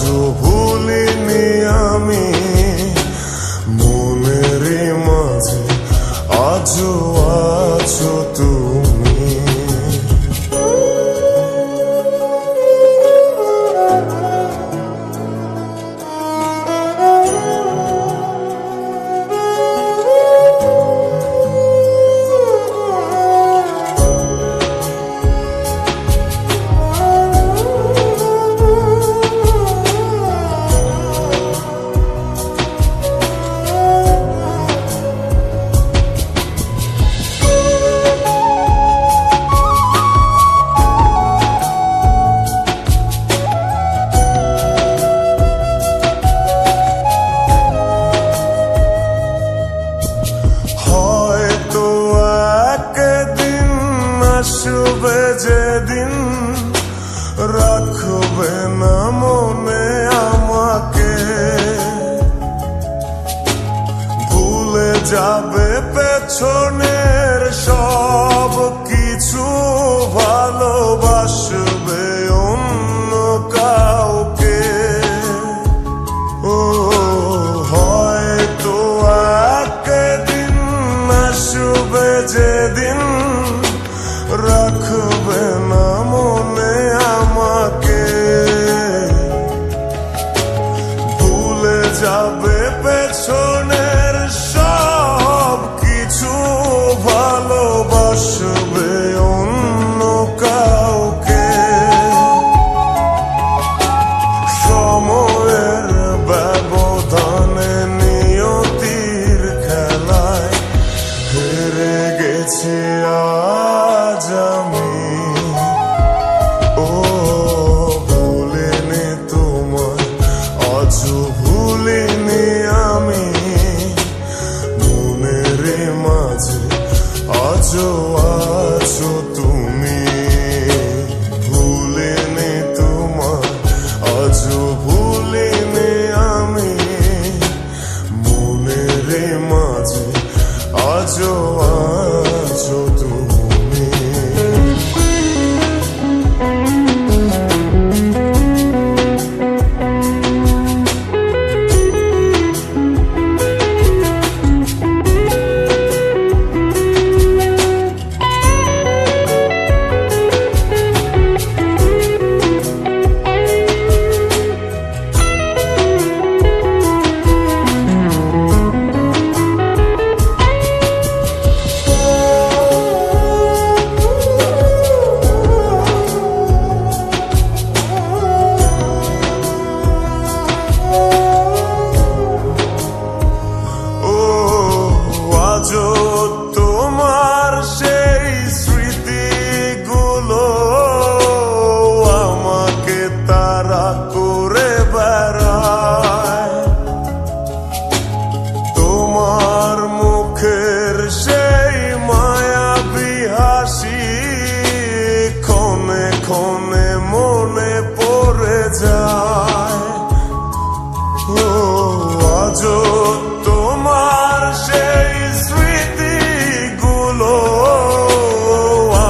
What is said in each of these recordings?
আজও ভুলিনি আমি মনের মাঝে আজও আছো তুমি। আসবে যেদিন রাখবে না মনে আমাকে, ভুলে যাবে পেছনের সব কিছু, ভালোবাসবে অন্য কাউকে। ও হয়তো একদিন আসবে যেদিন রাখবে না মনে আমাকে, ভুলে যাবে পেছনের সব কিছু, ভালোবাসবে অন্য কাউকে। সময়ের ব্যবধানে নিয়তির খেলায় হেরে গেছি আজ আমি। ও ভুলিনি তোমায় আজও ভুলিনি আমি মনের মাঝে আজও আছো তুমি। ভুলিনি তোমায় আজও ভুলিনি আমি মনের মাঝে আজও আছো তুমি। তোমার সেই স্মৃতিগুলো আমাকে তাড়া করে বেড়ায়, তোমার মুখের সেই মায়াবী হাসি ক্ষণে ক্ষণে মনে পড়ে যায়। ও আজও তোমার সেই স্মৃতিগুলো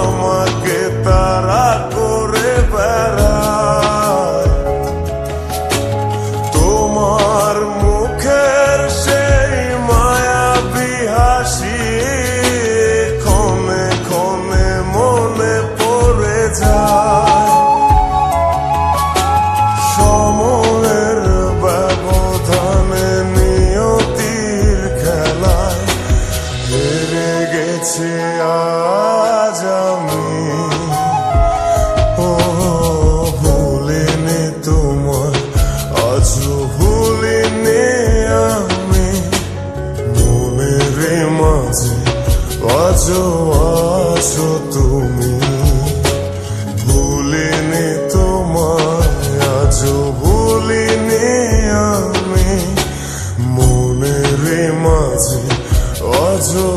আমাকে তাড়া করে বেড়ায়, তোমার মুখের সেই মায়াবী হাসি ক্ষণে ক্ষণে মনে পড়ে যায়। সময়ের ব্যবধানে নিয়তির খেলায় হেরে গেছি আজ আমি। ও ভুলিনি তোমায় আজও ভুলিনি আমি মনের মাঝে আজও আছো তুমি। ভুলিনি তোমায় আজও ভুলিনি আমি মনের মাঝে আজও